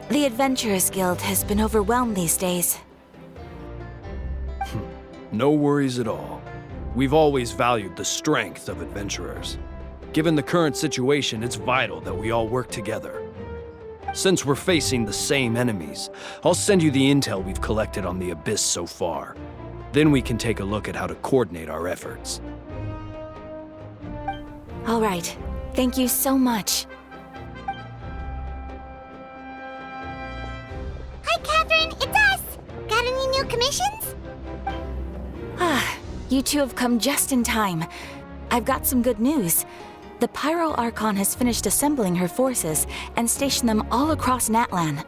The Adventurers Guild has been overwhelmed these days. No worries at all. We've always valued the strength of adventurers. Given the current situation, it's vital that we all work together. Since we're facing the same enemies, I'll send you the intel we've collected on the Abyss so far. Then we can take a look at how to coordinate our efforts. All right. Thank you so much. Hi, Catherine. It's us. Got any new commissions? You two have come just in time. I've got some good news. The Pyro Archon has finished assembling her forces and stationed them all across Natlan.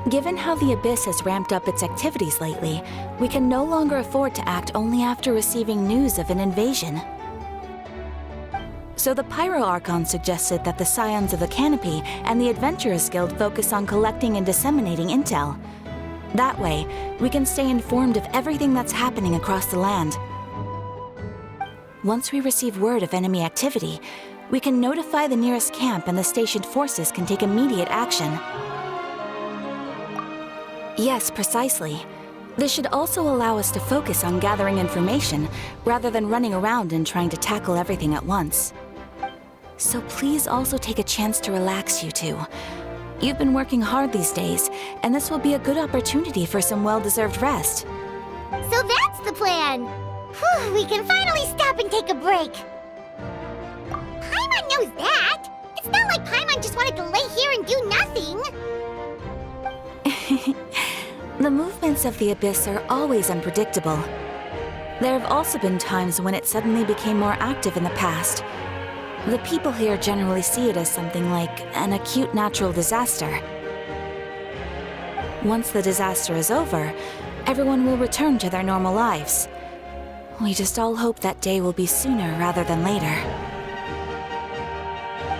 Given how the Abyss has ramped up its activities lately, we can no longer afford to act only after receiving news of an invasion. So the Pyro Archon suggested that the Scions of the Canopy and the Adventurers Guild focus on collecting and disseminating intel. That way, we can stay informed of everything that's happening across the land. Once we receive word of enemy activity, we can notify the nearest camp and the stationed forces can take immediate action. Yes, precisely. This should also allow us to focus on gathering information rather than running around and trying to tackle everything at once. So please also take a chance to relax, you two. You've been working hard these days, and this will be a good opportunity for some well-deserved rest. So that's the plan. Whew, we can finally stop and take a break. Paimon knows that. It's not like Paimon just wanted to lay here and do nothing. The movements of the Abyss are always unpredictable. There have also been times when it suddenly became more active in the past. The people here generally see it as something like an acute natural disaster. Once the disaster is over, everyone will return to their normal lives. We just all hope that day will be sooner rather than later.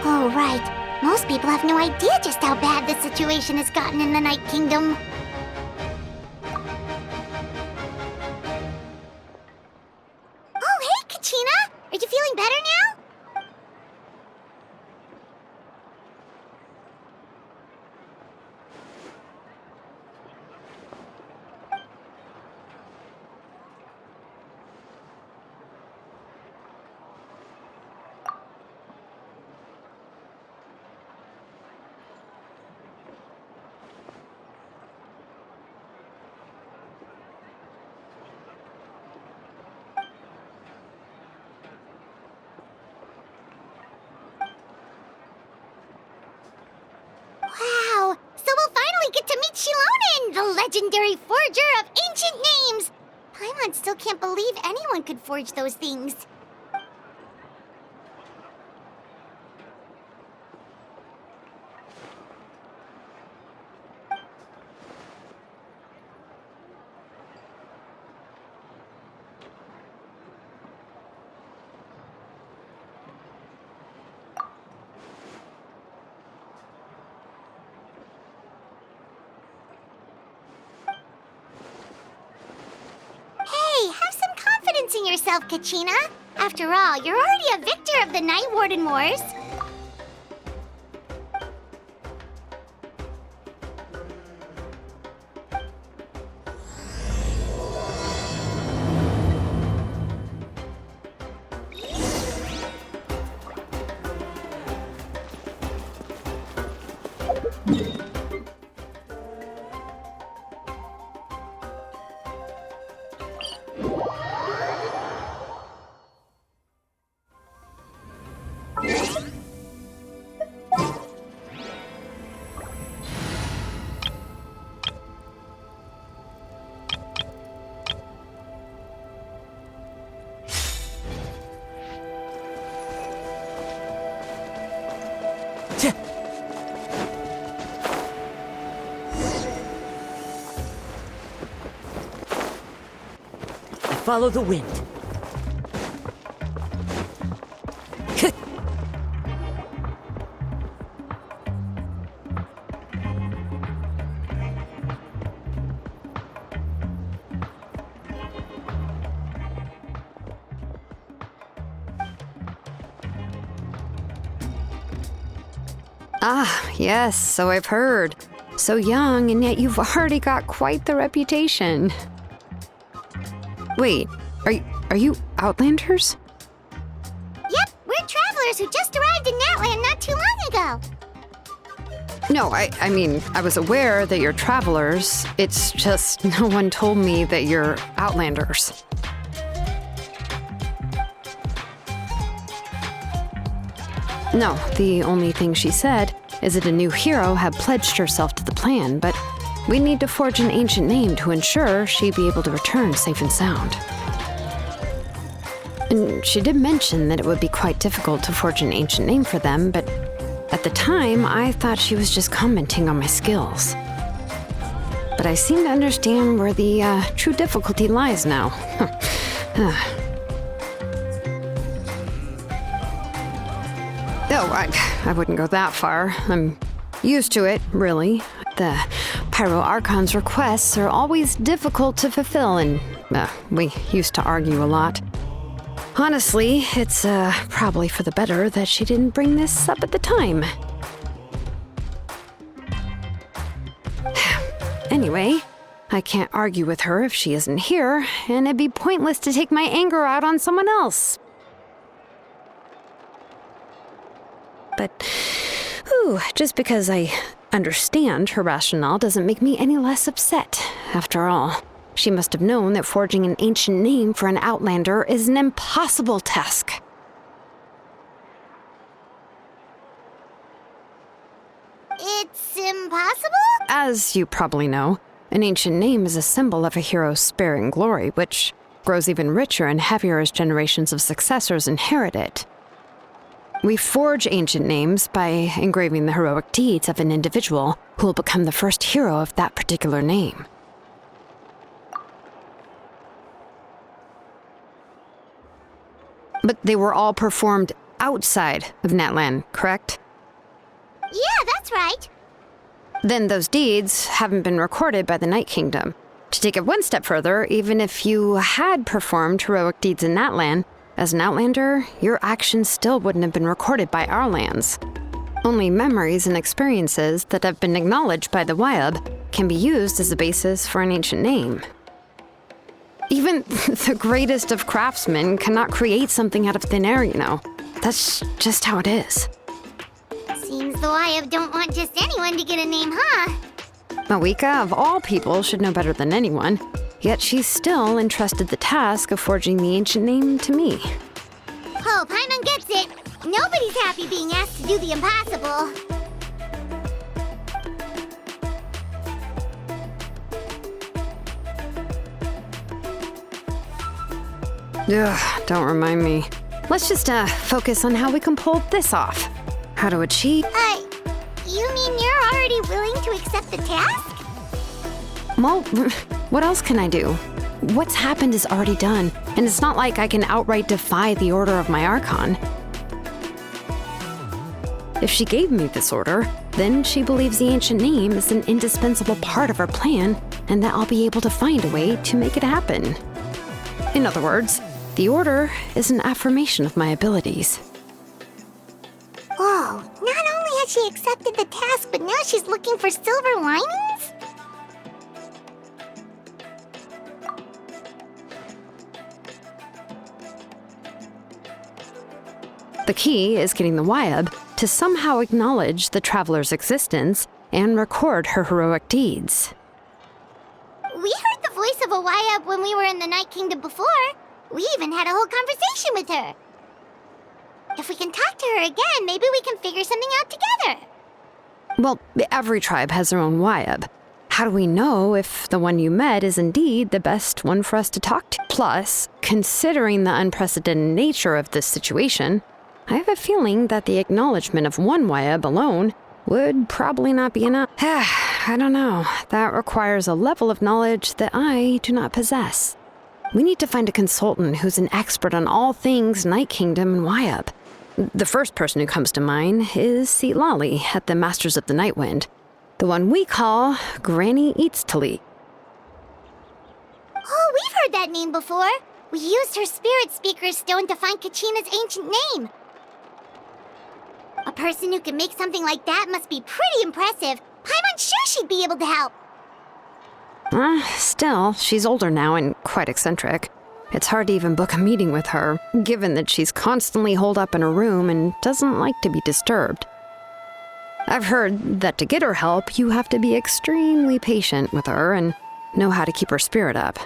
Oh, right. Most people have no idea just how bad the situation has gotten in the Night Kingdom. Oh, hey, Kachina! Are you feeling better now? Wow! So we'll finally get to meet Shilonen, the legendary forger of ancient names! Paimon still can't believe anyone could forge those things. Have some confidence in yourself, Kachina. After all, you're already a victor of the Night Warden Wars. Follow the wind. Ah, yes, so I've heard. So young, and yet you've already got quite the reputation. Wait, are you Outlanders? Yep, we're travelers who just arrived in Natland not too long ago. No, I mean, I was aware that you're travelers. It's just no one told me that you're Outlanders. No, the only thing she said is that a new hero had pledged herself to the plan, but we need to forge an ancient name to ensure she'd be able to return safe and sound. And she did mention that it would be quite difficult to forge an ancient name for them, but at the time, I thought she was just commenting on my skills. But I seem to understand where the true difficulty lies now. Oh, I wouldn't go that far. I'm used to it, really. The Pyro Archon's requests are always difficult to fulfill, and we used to argue a lot. Honestly, it's probably for the better that she didn't bring this up at the time. Anyway, I can't argue with her if she isn't here, and it'd be pointless to take my anger out on someone else. But, just because I understand her rationale doesn't make me any less upset. After all, she must have known that forging an ancient name for an Outlander is an impossible task. It's impossible? As you probably know, an ancient name is a symbol of a hero's spirit and glory, which grows even richer and heavier as generations of successors inherit it. We forge ancient names by engraving the heroic deeds of an individual who will become the first hero of that particular name. But they were all performed outside of Natland, correct? Yeah, that's right. Then those deeds haven't been recorded by the Night Kingdom. To take it one step further, even if you had performed heroic deeds in Natland, as an Outlander, your actions still wouldn't have been recorded by our lands. Only memories and experiences that have been acknowledged by the Wyab can be used as a basis for an ancient name. Even the greatest of craftsmen cannot create something out of thin air, you know. That's just how it is. Seems the Wyab don't want just anyone to get a name, huh? Mawika, of all people, should know better than anyone. Yet she's still entrusted the task of forging the ancient name to me. Oh, Paimon gets it. Nobody's happy being asked to do the impossible. Ugh, don't remind me. Let's just focus on how we can pull this off. How to achieve... You mean you're already willing to accept the task? Well, what else can I do? What's happened is already done, and it's not like I can outright defy the order of my Archon. If she gave me this order, then she believes the ancient name is an indispensable part of her plan, and that I'll be able to find a way to make it happen. In other words, the order is an affirmation of my abilities. Whoa, not only has she accepted the task, but now she's looking for silver linings? The key is getting the Wyab to somehow acknowledge the traveler's existence and record her heroic deeds. We heard the voice of a Wyab when we were in the Night Kingdom before. We even had a whole conversation with her. If we can talk to her again, maybe we can figure something out together. Well, every tribe has their own Wyab. How do we know if the one you met is indeed the best one for us to talk to? Plus, considering the unprecedented nature of this situation, I have a feeling that the acknowledgement of one Wyab alone would probably not be enough. I don't know. That requires a level of knowledge that I do not possess. We need to find a consultant who's an expert on all things Night Kingdom and Wyab. The first person who comes to mind is Lali at the Masters of the Nightwind, the one we call Granny Eatstali. Oh, we've heard that name before. We used her Spirit Speaker Stone to find Kachina's ancient name. A person who can make something like that must be pretty impressive. Paimon's sure she'd be able to help. Still, she's older now and quite eccentric. It's hard to even book a meeting with her, given that she's constantly holed up in her room and doesn't like to be disturbed. I've heard that to get her help, you have to be extremely patient with her and know how to keep her spirit up.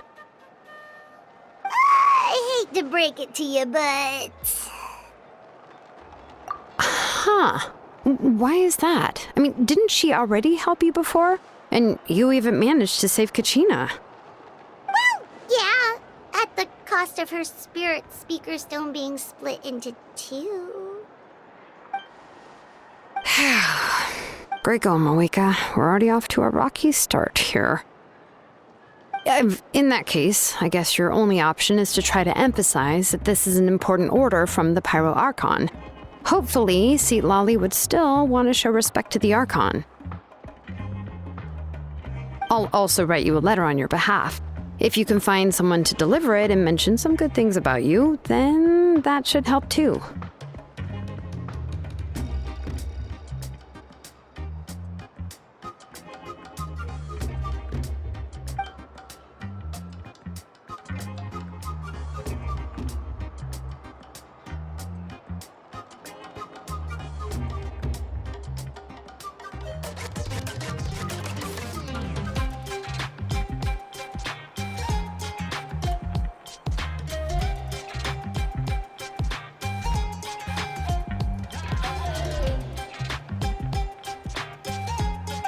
I hate to break it to you, but... Huh. Why is that? I mean, didn't she already help you before? And you even managed to save Kachina. Well, yeah. At the cost of her spirit speaker stone being split into two. Great going, Moeka. We're already off to a rocky start here. In that case, I guess your only option is to try to emphasize that this is an important order from the Pyro Archon. Hopefully, Seat Lolly would still want to show respect to the Archon. I'll also write you a letter on your behalf. If you can find someone to deliver it and mention some good things about you, then that should help too.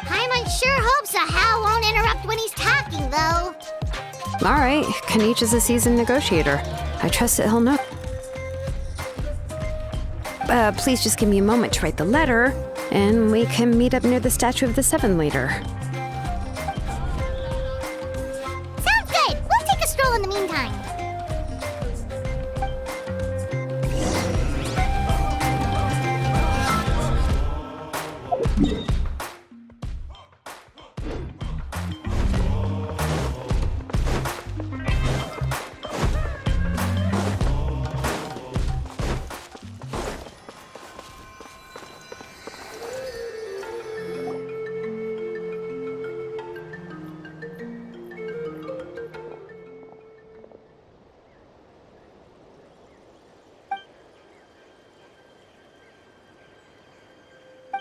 Paimon sure hopes a Hal won't interrupt when he's talking, though. All right, Kanich is a seasoned negotiator. I trust that he'll know. Please just give me a moment to write the letter, and we can meet up near the Statue of the Seven later. Sounds good. We'll take a stroll in the meantime.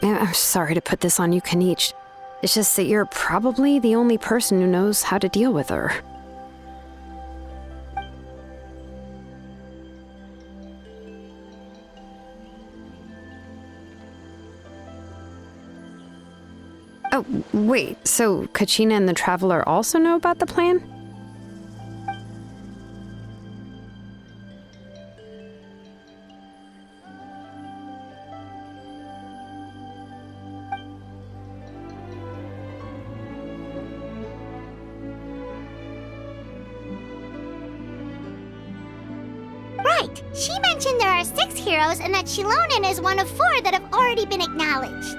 I'm sorry to put this on you, Kanich. It's just that you're probably the only person who knows how to deal with her. Oh, wait, so Kachina and the Traveler also know about the plan? Right. She mentioned there are 6 heroes and that Shilonen is one of 4 that have already been acknowledged.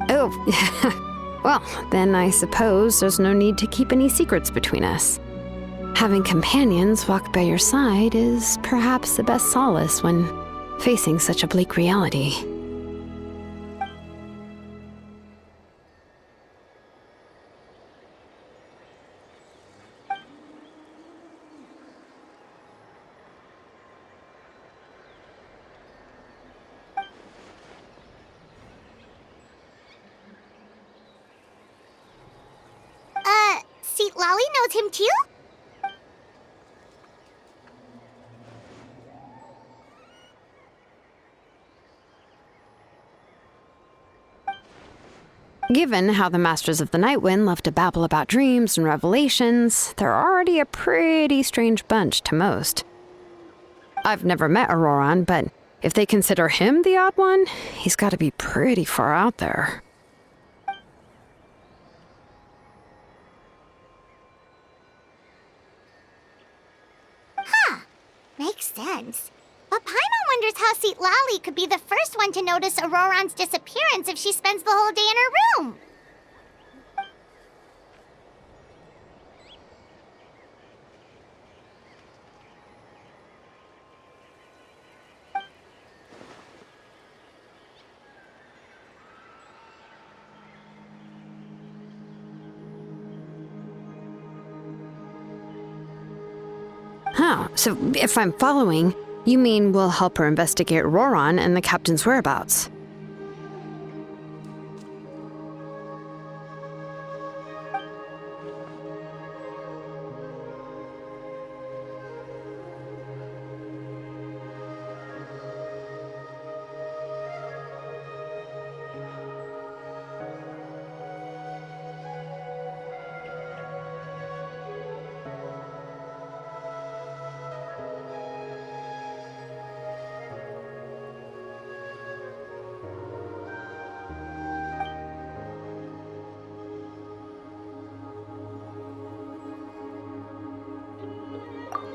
Oh, well, then I suppose there's no need to keep any secrets between us. Having companions walk by your side is perhaps the best solace when facing such a bleak reality. Seat Lolly knows him too? Given how the Masters of the Nightwind love to babble about dreams and revelations, they're already a pretty strange bunch to most. I've never met Auroran, but if they consider him the odd one, he's got to be pretty far out there. Makes sense. But Paimon wonders how Seat Lolly could be the first one to notice Auroran's disappearance if she spends the whole day in her room. Oh, so if I'm following, you mean we'll help her investigate Roron and the captain's whereabouts?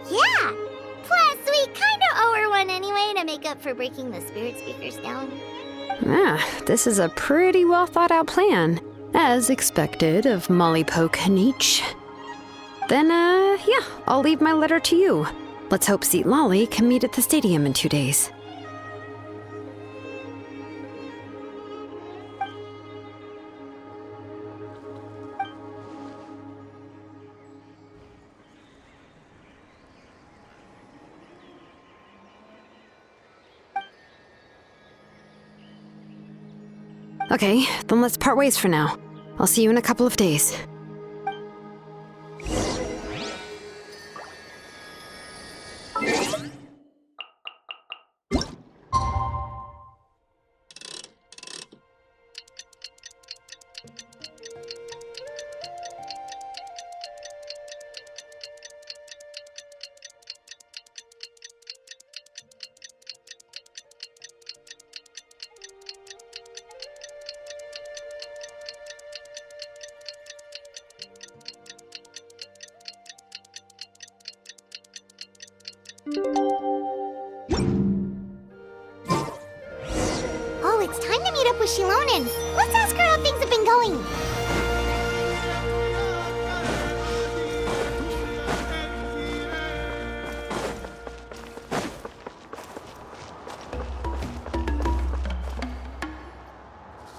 Yeah! Plus, we kinda owe her one anyway to make up for breaking the spirit speakers down. Ah, this is a pretty well thought out plan. As expected of Molly Poke Nietzsche. Then, yeah, I'll leave my letter to you. Let's hope Seat Lolly can meet at the stadium in 2 days. Okay, then let's part ways for now. I'll see you in a couple of days. Oh, it's time to meet up with Shilonen. Let's ask her how things have been going.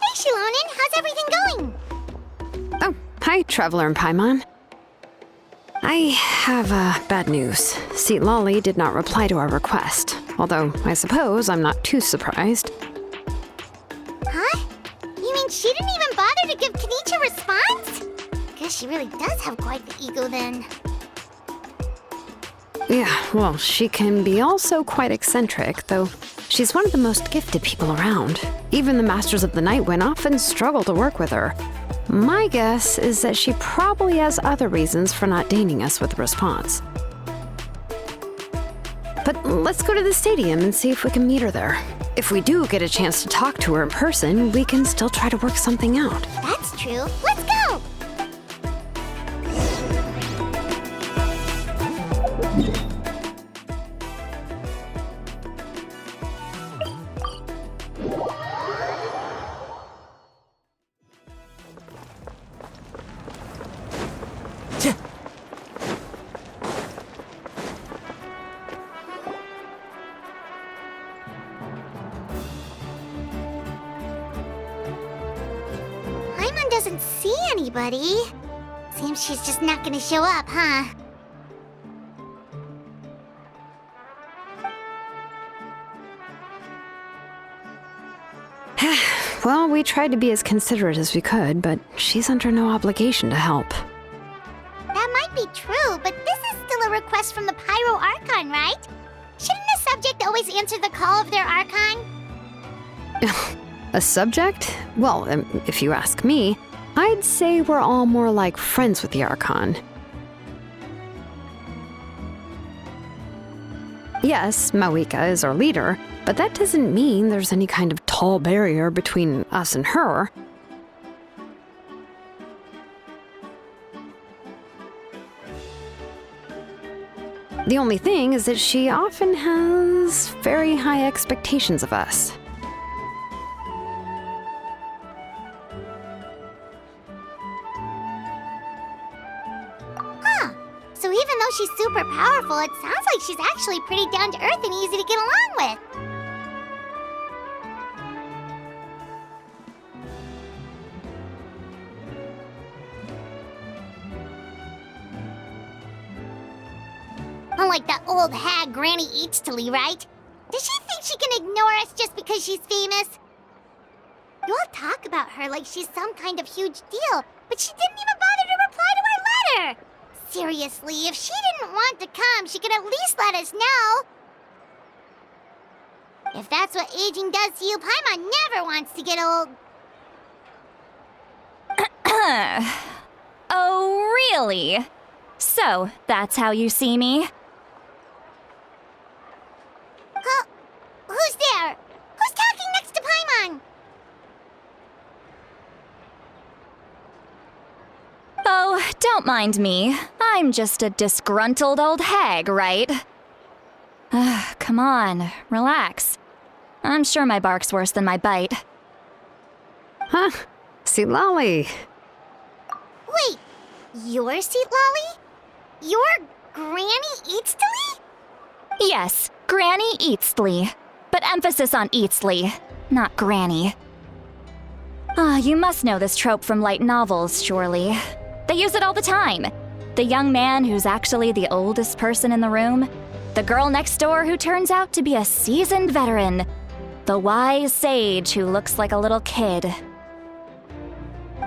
Hey, Shilonen, how's everything going? Oh, hi, Traveler and Paimon. I have bad news. Seat Lolly did not reply to our request, although I suppose I'm not too surprised. Huh? You mean she didn't even bother to give Kenichi a response? Guess she really does have quite the ego then. Yeah, well, she can be also quite eccentric, though she's one of the most gifted people around. Even the Masters of the Nightwind often struggle to work with her. My guess is that she probably has other reasons for not deigning us with a response. But let's go to the stadium and see if we can meet her there. If we do get a chance to talk to her in person, we can still try to work something out. That's true. Let's go! Paimon doesn't see anybody. Seems she's just not gonna show up, huh? Well, we tried to be as considerate as we could, but she's under no obligation to help. That might be true, but this is still a request from the Pyro Archon, right? Shouldn't a subject always answer the call of their Archon? A subject? Well, if you ask me, I'd say we're all more like friends with the Archon. Yes, Mawika is our leader, but that doesn't mean there's any kind of tall barrier between us and her. The only thing is that she often has very high expectations of us. So even though she's super powerful, it sounds like she's actually pretty down to earth and easy to get along with. like that old hag Granny Eatstily, right? Does she think she can ignore us just because she's famous? You all talk about her like she's some kind of huge deal, but she didn't even bother to reply to our letter! Seriously, if she didn't want to come, she could at least let us know. If that's what aging does to you, Paimon never wants to get old. Oh, really? So, that's how you see me? Huh? Who's there? Who's talking next to Paimon? Oh, don't mind me. I'm just a disgruntled old hag, right? Come on, relax. I'm sure my bark's worse than my bite. Huh? See, Lolly. Wait, you're Seat Lolly? You're Granny Eatstily? Yes, Granny Eatstly. But emphasis on Eatstly, not Granny. You must know this trope from light novels, surely. They use it all the time. The young man who's actually the oldest person in the room. The girl next door who turns out to be a seasoned veteran. The wise sage who looks like a little kid.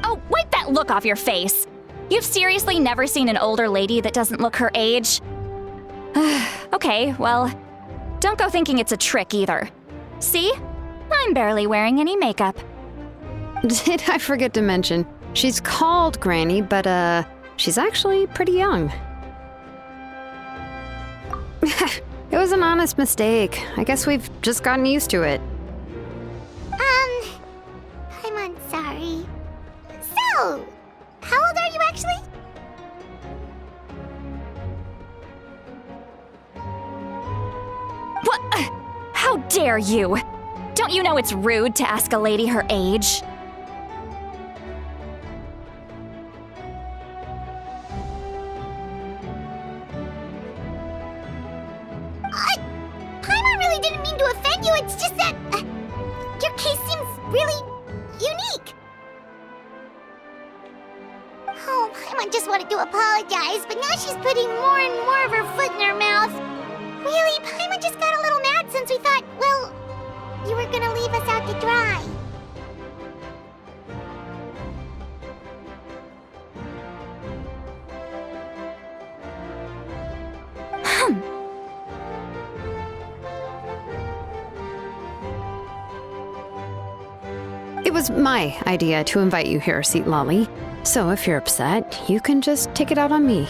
Oh, wipe that look off your face! You've seriously never seen an older lady that doesn't look her age? Okay, well, don't go thinking it's a trick either. See? I'm barely wearing any makeup. Did I forget to mention? She's called Granny, but, she's actually pretty young. It was an honest mistake. I guess we've just gotten used to it. I'm sorry. So, how old are you actually? What? How dare you? Don't you know it's rude to ask a lady her age? Paimon really didn't mean to offend you, it's just that your case seems really unique. Oh, Paimon just wanted to apologize, but now she's putting more and more of her foot in her mouth. Really, Paimon just got a little mad since we thought, well, you were gonna leave us out to dry. It was my idea to invite you here, Seat Lolly. So if you're upset, you can just take it out on me.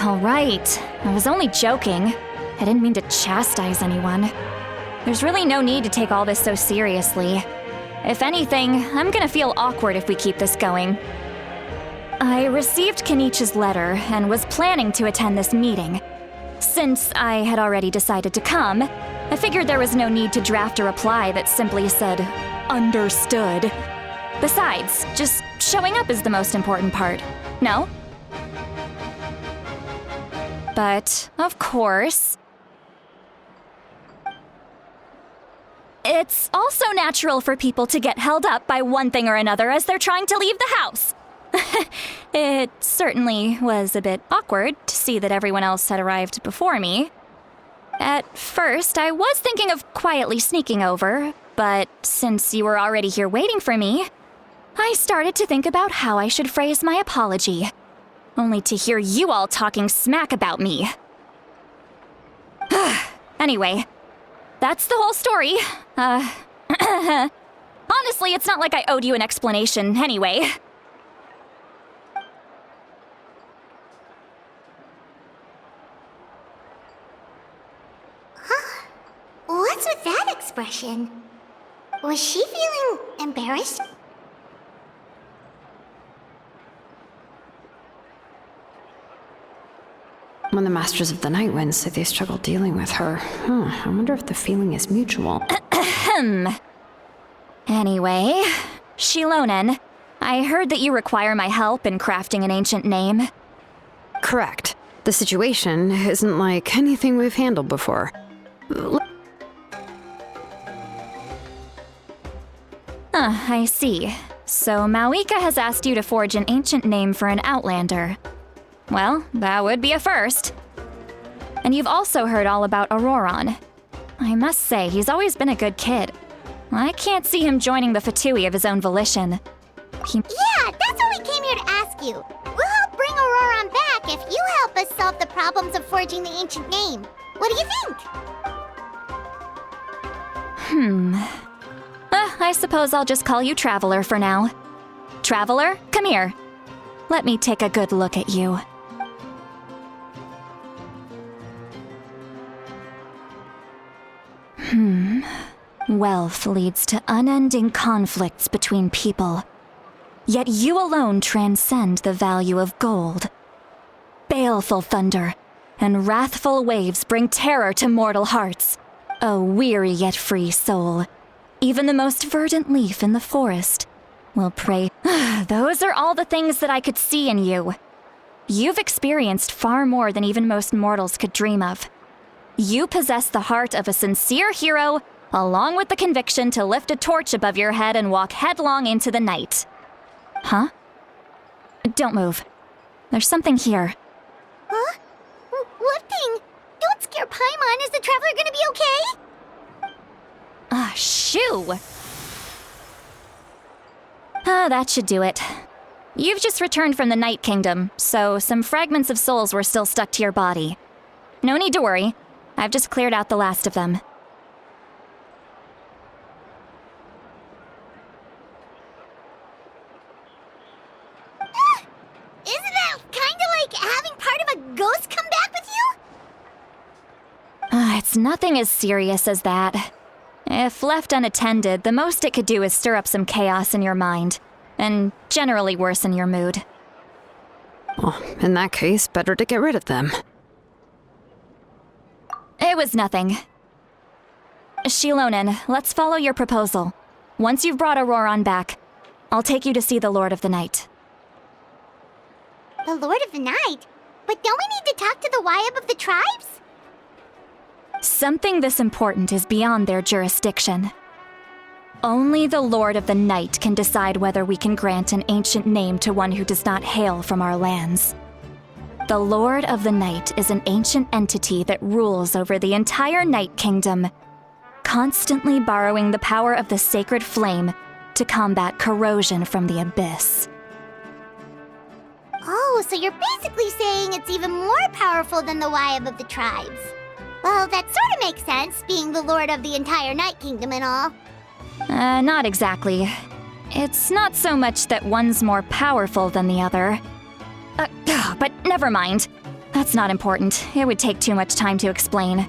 All right. I was only joking. I didn't mean to chastise anyone. There's really no need to take all this so seriously. If anything, I'm gonna feel awkward if we keep this going. I received Kenichi's letter and was planning to attend this meeting. Since I had already decided to come, I figured there was no need to draft a reply that simply said, "Understood." Besides, just showing up is the most important part, no? But, of course, it's also natural for people to get held up by one thing or another as they're trying to leave the house. It certainly was a bit awkward to see that everyone else had arrived before me. At first, I was thinking of quietly sneaking over, but since you were already here waiting for me, I started to think about how I should phrase my apology, only to hear you all talking smack about me. Anyway, that's the whole story. Honestly, it's not like I owed you an explanation anyway. What's with that expression? Was she feeling embarrassed? When the Masters of the Night Wind say they struggle dealing with her, I wonder if the feeling is mutual. Anyway, Shilonen, I heard that you require my help in crafting an ancient name. Correct. The situation isn't like anything we've handled before. I see. So Mauika has asked you to forge an ancient name for an Outlander. Well, that would be a first. And you've also heard all about Auroron. I must say, he's always been a good kid. I can't see him joining the Fatui of his own volition. Yeah, that's what we came here to ask you. We'll help bring Auroron back if you help us solve the problems of forging the ancient name. What do you think? I suppose I'll just call you Traveler for now. Traveler, come here. Let me take a good look at you. Wealth leads to unending conflicts between people. Yet you alone transcend the value of gold. Baleful thunder and wrathful waves bring terror to mortal hearts. A weary yet free soul. Even the most verdant leaf in the forest will pray. Those are all the things that I could see in you. You've experienced far more than even most mortals could dream of. You possess the heart of a sincere hero, along with the conviction to lift a torch above your head and walk headlong into the night. Huh? Don't move. There's something here. Huh? What thing? Don't scare Paimon. Is the Traveler gonna be okay? Shoo! That should do it. You've just returned from the Night Kingdom, so some fragments of souls were still stuck to your body. No need to worry. I've just cleared out the last of them. Isn't that kinda like having part of a ghost come back with you? It's nothing as serious as that. If left unattended, the most it could do is stir up some chaos in your mind, and generally worsen your mood. Well, in that case, better to get rid of them. It was nothing. Shilonen, let's follow your proposal. Once you've brought Auroron back, I'll take you to see the Lord of the Night. The Lord of the Night? But don't we need to talk to the Wayab of the tribes? Something this important is beyond their jurisdiction. Only the Lord of the Night can decide whether we can grant an ancient name to one who does not hail from our lands. The Lord of the Night is an ancient entity that rules over the entire Night Kingdom, constantly borrowing the power of the sacred flame to combat corrosion from the abyss. Oh, so you're basically saying it's even more powerful than the Wayab of the tribes. Well, that sort of makes sense, being the lord of the entire Night Kingdom and all. Not exactly. It's not so much that one's more powerful than the other. But never mind. That's not important. It would take too much time to explain.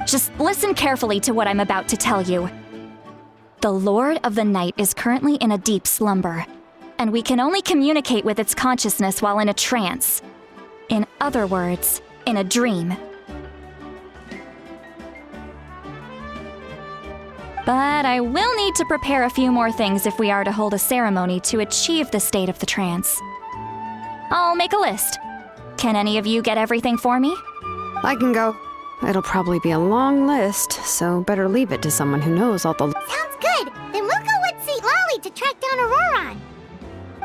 Just listen carefully to what I'm about to tell you. The Lord of the Night is currently in a deep slumber, and we can only communicate with its consciousness while in a trance. In other words, in a dream. But I will need to prepare a few more things if we are to hold a ceremony to achieve the state of the trance. I'll make a list. Can any of you get everything for me? I can go. It'll probably be a long list, so better leave it to someone who knows all the... Sounds good. Then we'll go with St. Lolly to track down Auroron.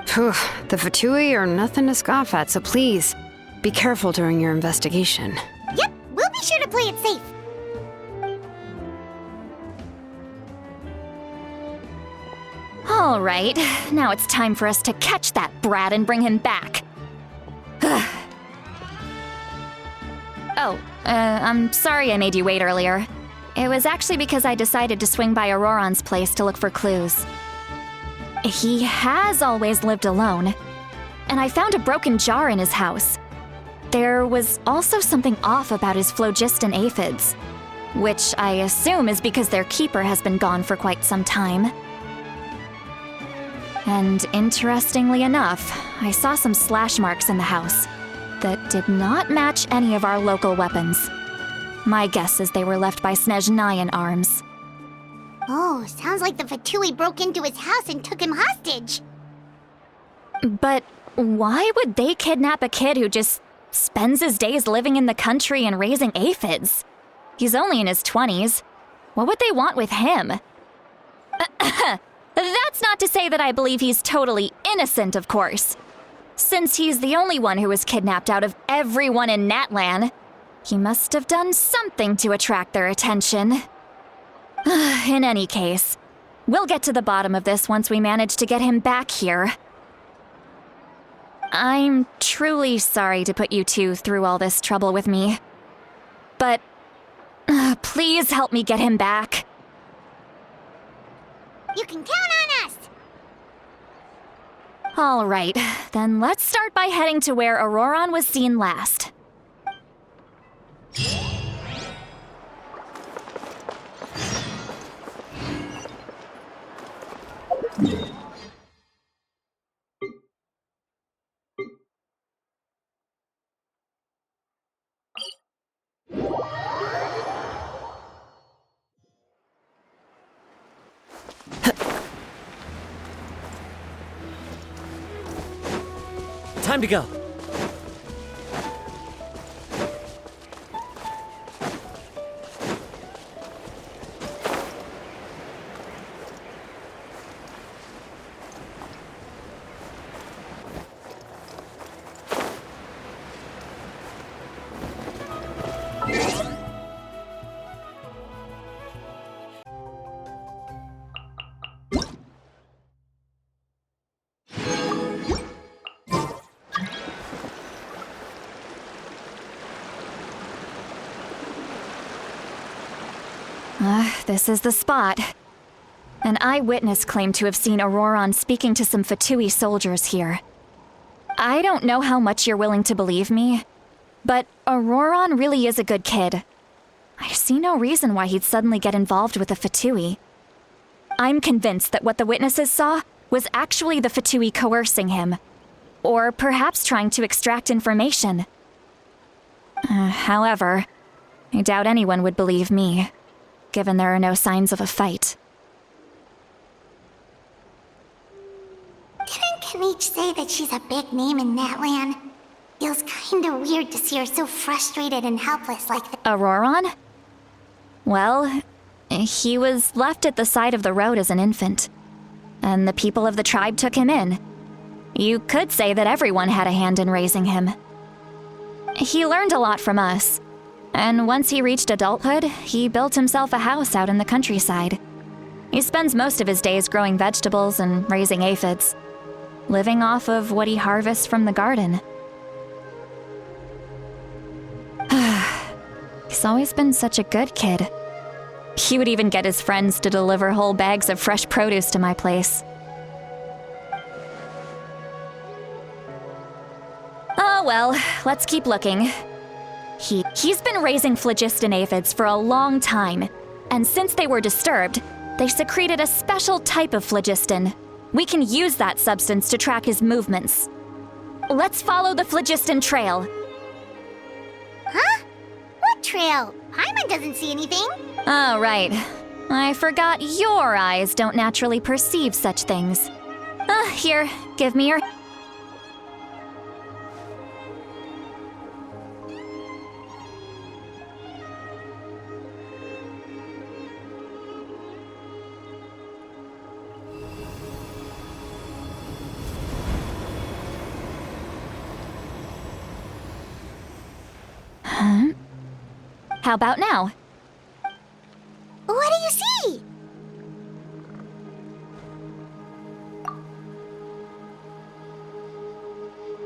Phew, the Fatui are nothing to scoff at, so please, be careful during your investigation. Yep, we'll be sure to play it safe. All right, now it's time for us to catch that brat and bring him back. I'm sorry I made you wait earlier. It was actually because I decided to swing by Auroron's place to look for clues. He has always lived alone, and I found a broken jar in his house. There was also something off about his phlogiston aphids, which I assume is because their keeper has been gone for quite some time. And interestingly enough, I saw some slash marks in the house that did not match any of our local weapons. My guess is they were left by Snezhnayan arms. Oh, sounds like the Fatui broke into his house and took him hostage. But why would they kidnap a kid who just spends his days living in the country and raising aphids? He's only in his 20s. What would they want with him? That's not to say that I believe he's totally innocent, of course. Since he's the only one who was kidnapped out of everyone in Natlan, he must have done something to attract their attention. In any case, we'll get to the bottom of this once we manage to get him back here. I'm truly sorry to put you two through all this trouble with me. But please help me get him back. You can count on us! All right, then let's start by heading to where Auroron was seen last. Time to go. This is the spot. An eyewitness claimed to have seen Auroron speaking to some Fatui soldiers here. I don't know how much you're willing to believe me, but Auroron really is a good kid. I see no reason why he'd suddenly get involved with the Fatui. I'm convinced that what the witnesses saw was actually the Fatui coercing him, or perhaps trying to extract information. However, I doubt anyone would believe me, given there are no signs of a fight. Didn't Kanich say that she's a big name in Natlan? Feels kinda weird to see her so frustrated and helpless like that. Auroron? Well, he was left at the side of the road as an infant, and the people of the tribe took him in. You could say that everyone had a hand in raising him. He learned a lot from us, and once he reached adulthood, he built himself a house out in the countryside. He spends most of his days growing vegetables and raising aphids, living off of what he harvests from the garden. He's always been such a good kid. He would even get his friends to deliver whole bags of fresh produce to my place. Oh well, let's keep looking. He's been raising phlogiston aphids for a long time, and since they were disturbed, they secreted a special type of phlogiston. We can use that substance to track his movements. Let's follow the phlogiston trail. Huh? What trail? Paimon doesn't see anything. Oh, right. I forgot your eyes don't naturally perceive such things. Here, give me your... How about now? What do you see?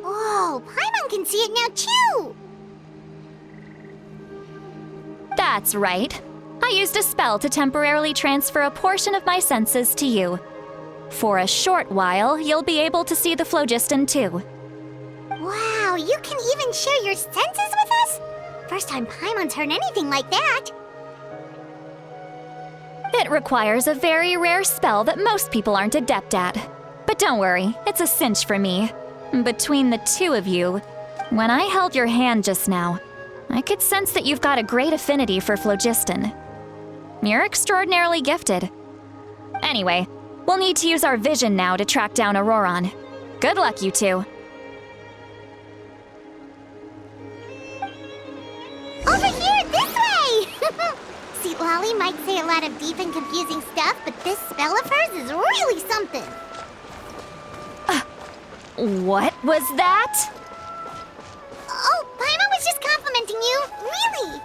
Whoa, Paimon can see it now too! That's right. I used a spell to temporarily transfer a portion of my senses to you. For a short while, you'll be able to see the phlogiston too. Wow, you can even share your senses with us? First time Paimon's heard anything like that. It requires a very rare spell that most people aren't adept at. But don't worry, it's a cinch for me. Between the two of you, when I held your hand just now, I could sense that you've got a great affinity for phlogiston. You're extraordinarily gifted. Anyway, we'll need to use our vision now to track down Auroron. Good luck, you two. Over here, this way! Seat Lolly might say a lot of deep and confusing stuff, but this spell of hers is really something. What was that? Oh, Paimon was just complimenting you. Really?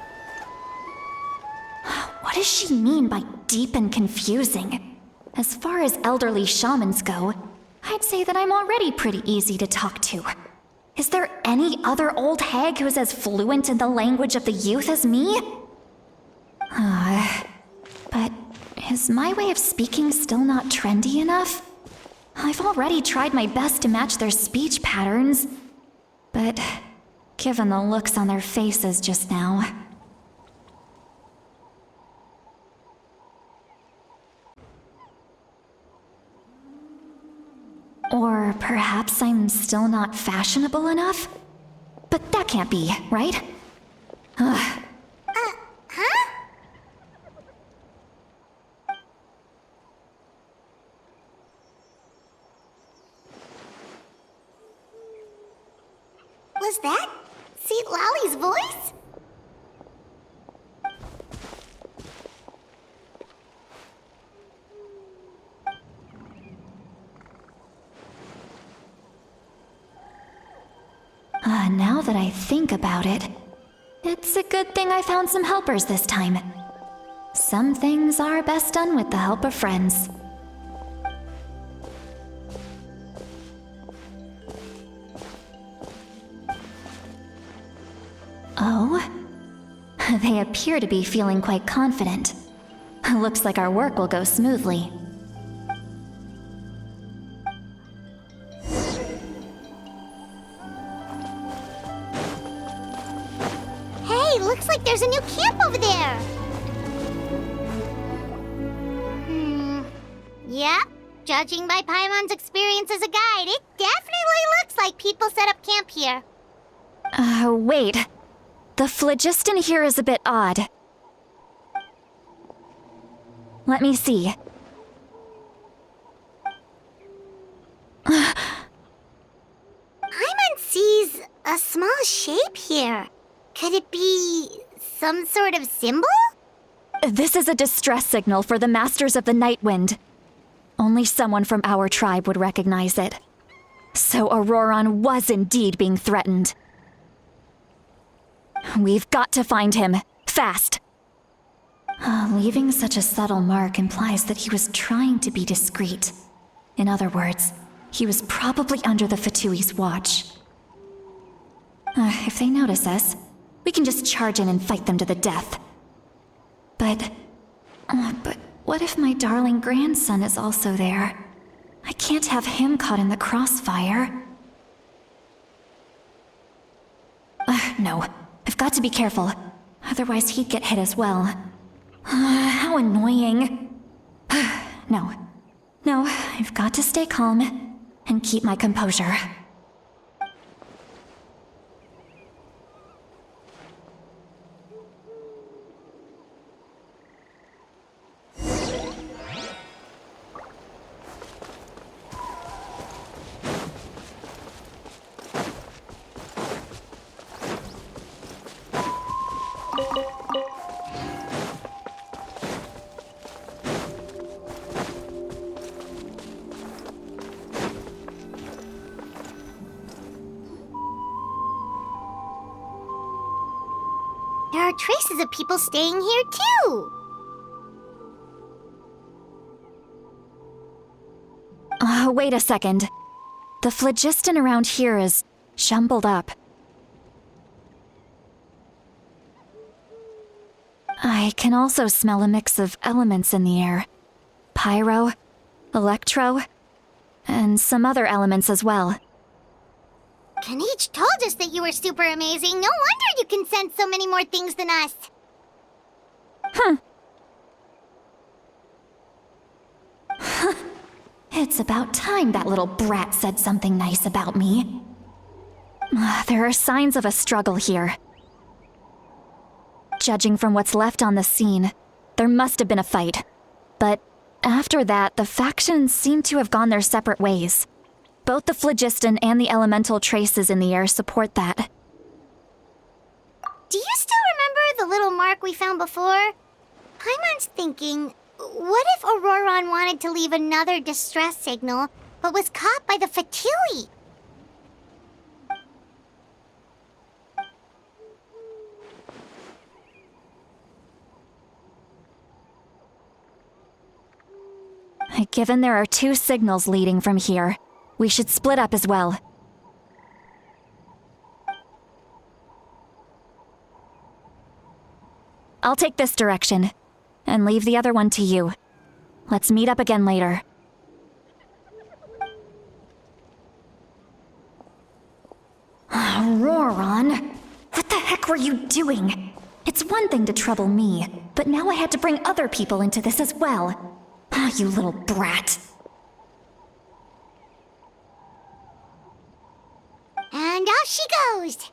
What does she mean by deep and confusing? As far as elderly shamans go, I'd say that I'm already pretty easy to talk to. Is there any other old hag who's as fluent in the language of the youth as me? But is my way of speaking still not trendy enough? I've already tried my best to match their speech patterns, but given the looks on their faces just now... Or perhaps I'm still not fashionable enough? But that can't be, right? Ugh. Huh? Was that Seat Lolly's voice? Now that I think about it, it's a good thing I found some helpers this time. Some things are best done with the help of friends. Oh? They appear to be feeling quite confident. Looks like our work will go smoothly. Hey, looks like there's a new camp over there. Yep. Judging by Paimon's experience as a guide, it definitely looks like people set up camp here. Wait. The phlogiston here is a bit odd. Let me see. Paimon sees a small shape here. Could it be some sort of symbol? This is a distress signal for the Masters of the Night Wind. Only someone from our tribe would recognize it. So Auroron was indeed being threatened. We've got to find him. Fast. Leaving such a subtle mark implies that he was trying to be discreet. In other words, he was probably under the Fatui's watch. If they notice us, we can just charge in and fight them to the death. But what if my darling grandson is also there? I can't have him caught in the crossfire. No, I've got to be careful. Otherwise he'd get hit as well. How annoying. No, I've got to stay calm and keep my composure. There are traces of people staying here too. Wait a second. The phlogiston around here is jumbled up. I can also smell a mix of elements in the air. Pyro, electro, and some other elements as well. Kanich told us that you were super amazing. No wonder you can sense so many more things than us. It's about time that little brat said something nice about me. There are signs of a struggle here. Judging from what's left on the scene, there must have been a fight. But after that, the factions seem to have gone their separate ways. Both the phlogiston and the elemental traces in the air support that. Do you still remember the little mark we found before? Paimon's thinking, what if Auroron wanted to leave another distress signal, but was caught by the Fatui? Given there are 2 signals leading from here, we should split up as well. I'll take this direction, and leave the other one to you. Let's meet up again later. Auroron, what the heck were you doing? It's one thing to trouble me, but now I had to bring other people into this as well. Ah, you little brat. And off she goes!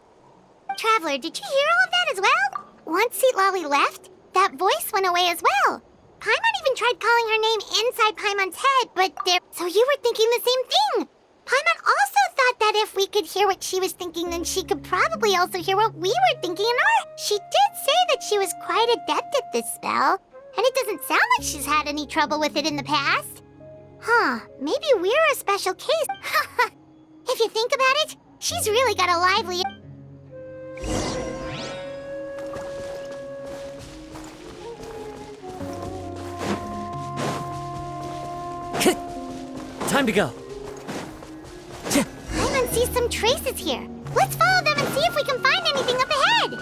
Traveler, did you hear all of that as well? Once Lolly left, that voice went away as well. Paimon even tried calling her name inside Paimon's head, but there... So you were thinking the same thing! Paimon also thought that if we could hear what she was thinking, then she could probably also hear what we were thinking in our... She did say that she was quite adept at this spell, and it doesn't sound like she's had any trouble with it in the past. Huh, maybe we're a special case. If you think about it, she's really got a lively... Time to go. Paimon sees some traces here. Let's follow them and see if we can find anything up ahead.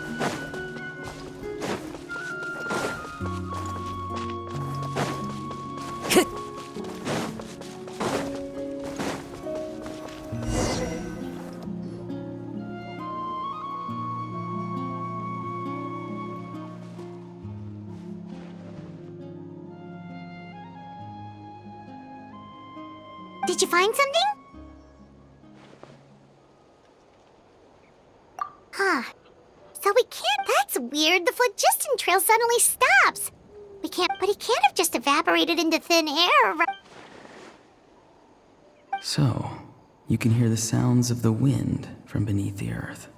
Did you find something? Huh. So we can't... That's weird. The phlogiston trail suddenly stops. We can't... But he can't have just evaporated into thin air, right? So, you can hear the sounds of the wind from beneath the earth.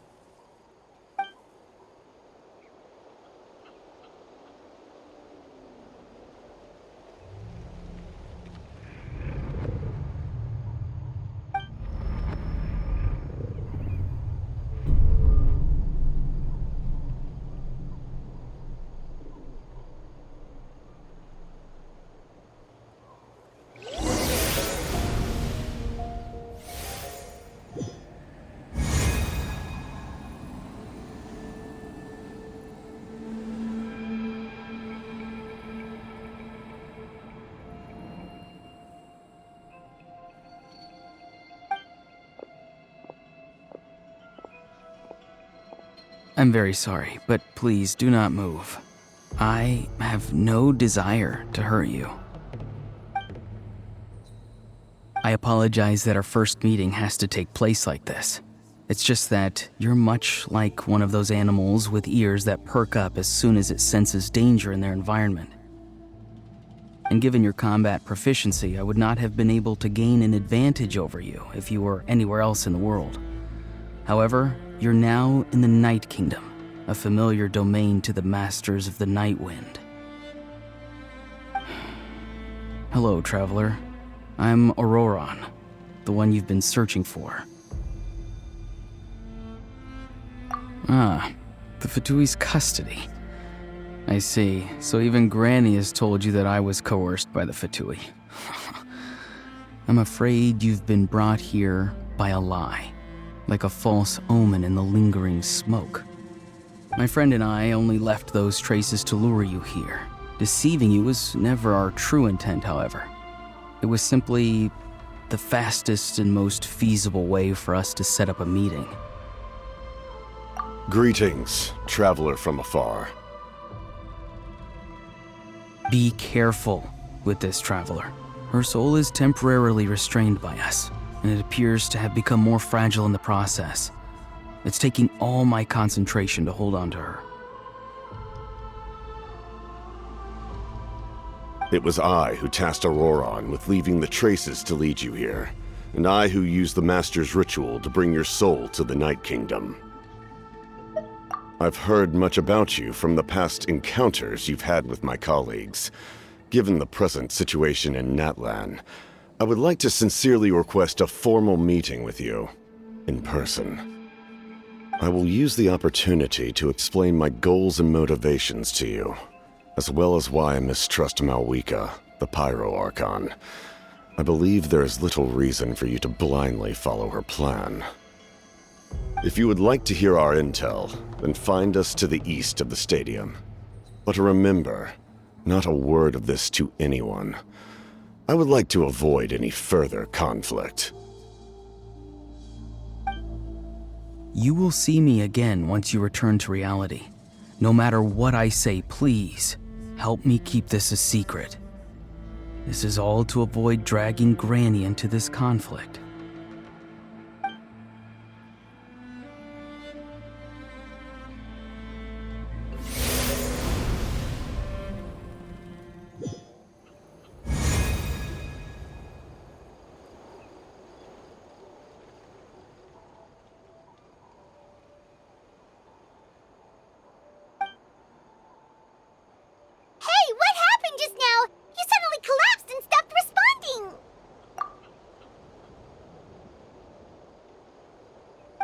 I'm very sorry, but please do not move. I have no desire to hurt you. I apologize that our first meeting has to take place like this. It's just that you're much like one of those animals with ears that perk up as soon as it senses danger in their environment. And given your combat proficiency, I would not have been able to gain an advantage over you if you were anywhere else in the world. However, you're now in the Night Kingdom, a familiar domain to the Masters of the Night Wind. Hello, traveler. I'm Auroron, the one you've been searching for. Ah, the Fatui's custody. I see. So even Granny has told you that I was coerced by the Fatui. I'm afraid you've been brought here by a lie, like a false omen in the lingering smoke. My friend and I only left those traces to lure you here. Deceiving you was never our true intent, however. It was simply the fastest and most feasible way for us to set up a meeting. Greetings, traveler from afar. Be careful with this traveler. Her soul is temporarily restrained by us, and it appears to have become more fragile in the process. It's taking all my concentration to hold on to her. It was I who tasked Auroron with leaving the traces to lead you here, and I who used the Master's ritual to bring your soul to the Night Kingdom. I've heard much about you from the past encounters you've had with my colleagues. Given the present situation in Natlan, I would like to sincerely request a formal meeting with you, in person. I will use the opportunity to explain my goals and motivations to you, as well as why I mistrust Malwika, the Pyro Archon. I believe there is little reason for you to blindly follow her plan. If you would like to hear our intel, then find us to the east of the stadium. But remember, not a word of this to anyone. I would like to avoid any further conflict. You will see me again once you return to reality. No matter what I say, please, help me keep this a secret. This is all to avoid dragging Granny into this conflict. Hey, what happened just now? You suddenly collapsed and stopped responding.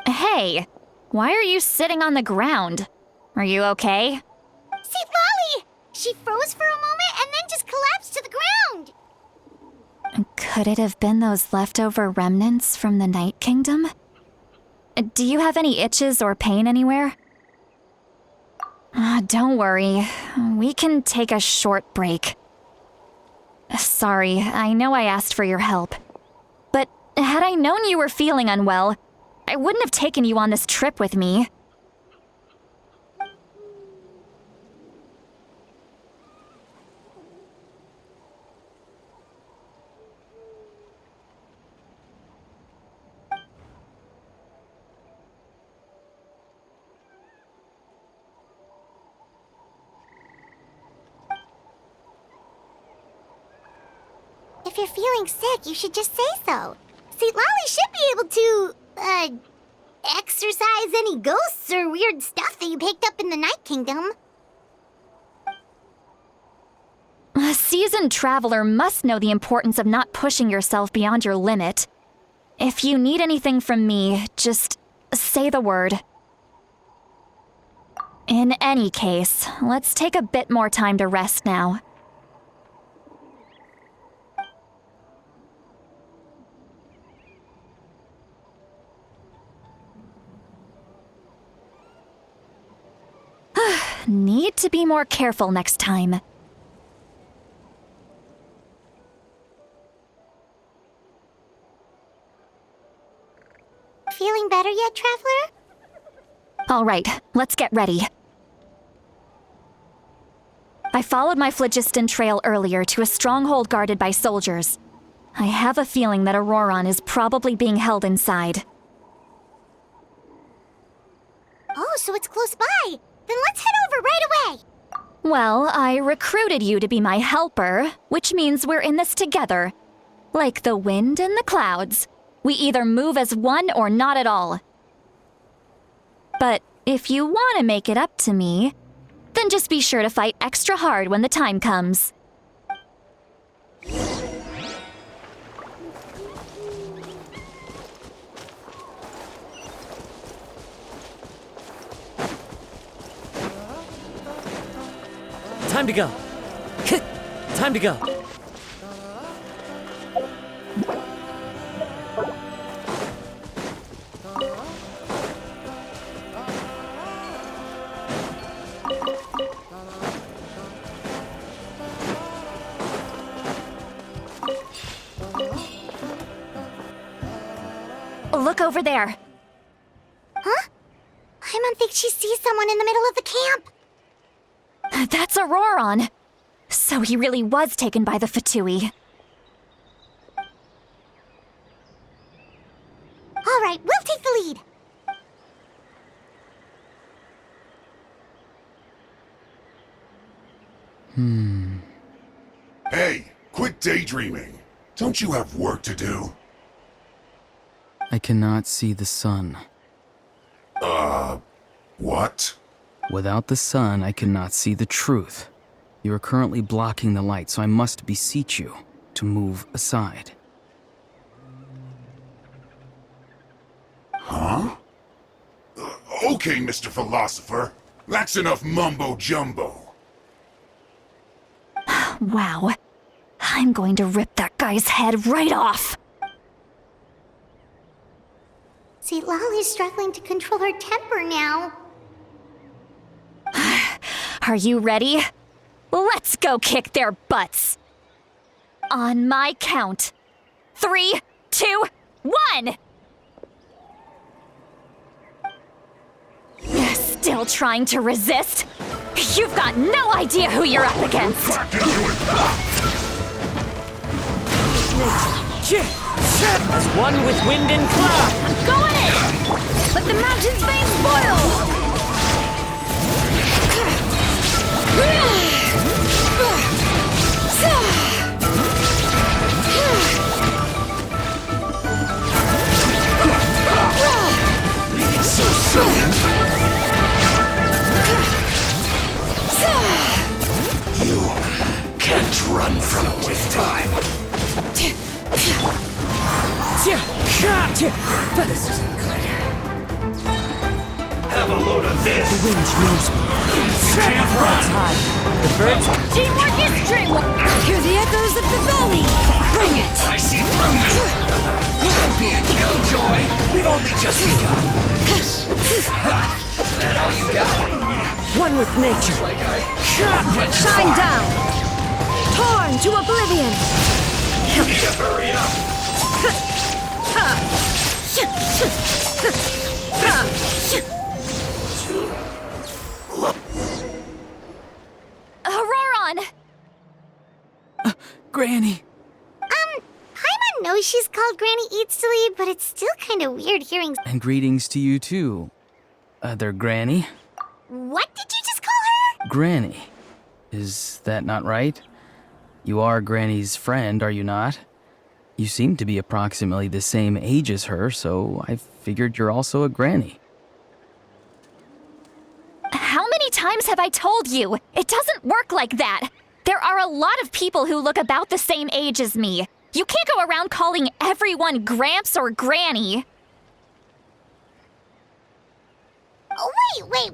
Hey, why are you sitting on the ground? Are you okay? See, Lolly! She froze for a moment and then just collapsed to the ground. Could it have been those leftover remnants from the Night Kingdom? Do you have any itches or pain anywhere? Don't worry. We can take a short break. Sorry, I know I asked for your help. But had I known you were feeling unwell, I wouldn't have taken you on this trip with me. If you're feeling sick, you should just say so. See, Lolly should be able to, exorcise any ghosts or weird stuff that you picked up in the Night Kingdom. A seasoned traveler must know the importance of not pushing yourself beyond your limit. If you need anything from me, just say the word. In any case, let's take a bit more time to rest now. Need to be more careful next time. Feeling better yet, Traveler? All right, let's get ready. I followed my phlogiston trail earlier to a stronghold guarded by soldiers. I have a feeling that Auroron is probably being held inside. Oh, so it's close by. Then let's head over right away. Well, I recruited you to be my helper, which means we're in this together. Like the wind and the clouds. We either move as one or not at all. But if you want to make it up to me, then just be sure to fight extra hard when the time comes. Time to go. Time to go. Look over there. Huh? I don't think she sees someone in the middle of the camp. That's Auroron. So he really was taken by the Fatui. All right, we'll take the lead. Hey, quit daydreaming. Don't you have work to do? I cannot see the sun. What? Without the sun, I cannot see the truth. You are currently blocking the light, so I must beseech you to move aside. Huh? Okay, Mr. Philosopher. That's enough mumbo-jumbo. Wow. I'm going to rip that guy's head right off. See, Lolly's struggling to control her temper now. Are you ready? Let's go kick their butts. On my count. 3, 2, 1! Still trying to resist? You've got no idea who you're up against. As one with wind and cloud. I'm going in! Let the mountain's veins boil! So soon? You can't run from it with time. This isn't good. Have a load of this. The wind knows me. Can't run. The birds. Teamwork is dreamwork! Hear the echoes of the valley! Bring it! I see through you. You can be a killjoy. We've only just begun. That all you got? One with nature. Shine down! Torn to oblivion! You need to hurry up. Auroron! Granny! Paimon knows she's called Granny Eats to Lead, but it's still kind of weird hearing. And greetings to you too, other Granny. What did you just call her? Granny. Is that not right? You are Granny's friend, are you not? You seem to be approximately the same age as her, so I figured you're also a Granny. How many times have I told you? It doesn't work like that. There are a lot of people who look about the same age as me. You can't go around calling everyone Gramps or Granny. Oh,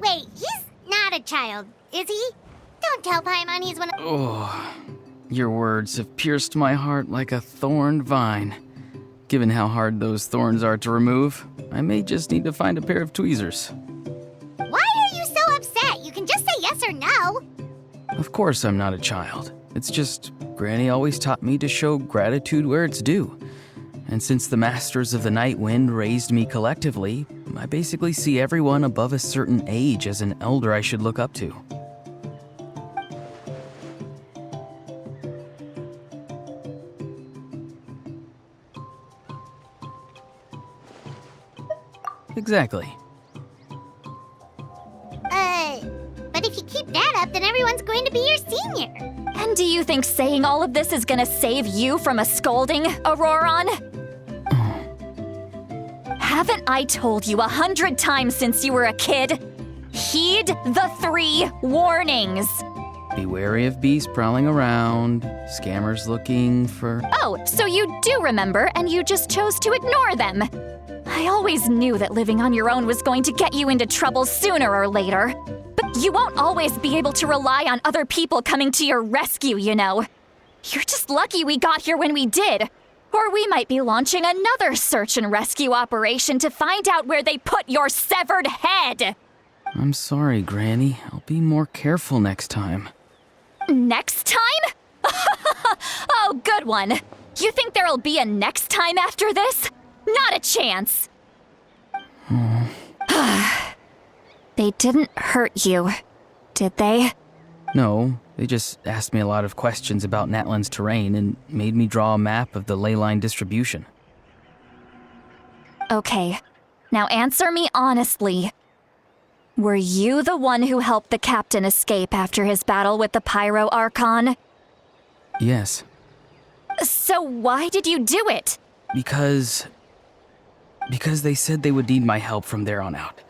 wait. He's not a child, is he? Don't tell Paimon he's one of... Oh, your words have pierced my heart like a thorned vine. Given how hard those thorns are to remove, I may just need to find a pair of tweezers. Why are you so upset? You can just say yes or no. Of course I'm not a child. It's just, Granny always taught me to show gratitude where it's due. And since the Masters of the Night Wind raised me collectively, I basically see everyone above a certain age as an elder I should look up to. Exactly. But if you keep that up, then everyone's going to be your senior. And do you think saying all of this is gonna save you from a scolding, Auroron? Haven't I told you 100 times since you were a kid? Heed the 3 warnings. Be wary of beasts prowling around, scammers looking for... Oh, so you do remember, and you just chose to ignore them. I always knew that living on your own was going to get you into trouble sooner or later. But you won't always be able to rely on other people coming to your rescue, you know. You're just lucky we got here when we did. Or we might be launching another search and rescue operation to find out where they put your severed head. I'm sorry, Granny. I'll be more careful next time. Next time? Oh, good one. You think there'll be a next time after this? Not a chance. They didn't hurt you, did they? No, they just asked me a lot of questions about Natlan's terrain and made me draw a map of the ley line distribution. Okay, now answer me honestly. Were you the one who helped the captain escape after his battle with the Pyro Archon? Yes. So why did you do it? Because they said they would need my help from there on out.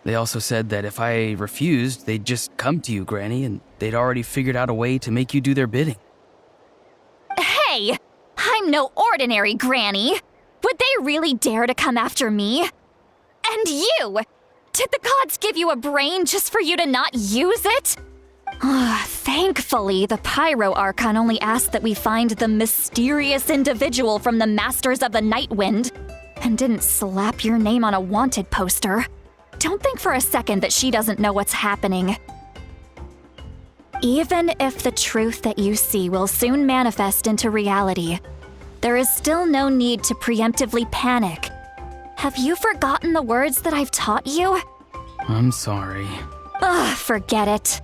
They also said that if I refused, they'd just come to you, Granny, and they'd already figured out a way to make you do their bidding. Hey! I'm no ordinary Granny! Would they really dare to come after me? And you! Did the gods give you a brain just for you to not use it? Thankfully, the Pyro Archon only asked that we find the mysterious individual from the Masters of the Night Wind, and didn't slap your name on a wanted poster. Don't think for a second that she doesn't know what's happening. Even if the truth that you see will soon manifest into reality, there is still no need to preemptively panic. Have you forgotten the words that I've taught you? I'm sorry. Forget it.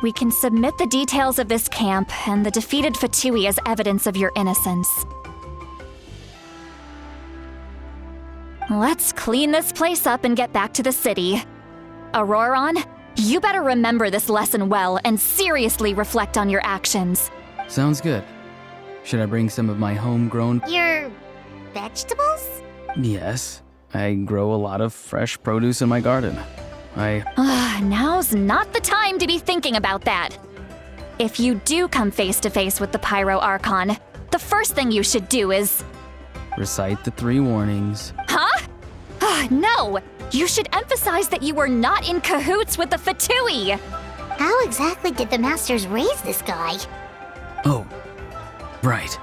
We can submit the details of this camp and the defeated Fatui as evidence of your innocence. Let's clean this place up and get back to the city. Auroron, you better remember this lesson well and seriously reflect on your actions. Sounds good. Should I bring some of my homegrown... Your vegetables? Yes. I grow a lot of fresh produce in my garden. Now's not the time to be thinking about that. If you do come face to face with the Pyro Archon, the first thing you should do is... recite the 3 warnings. Huh? No! You should emphasize that you were not in cahoots with the Fatui! How exactly did the Masters raise this guy? Oh, right.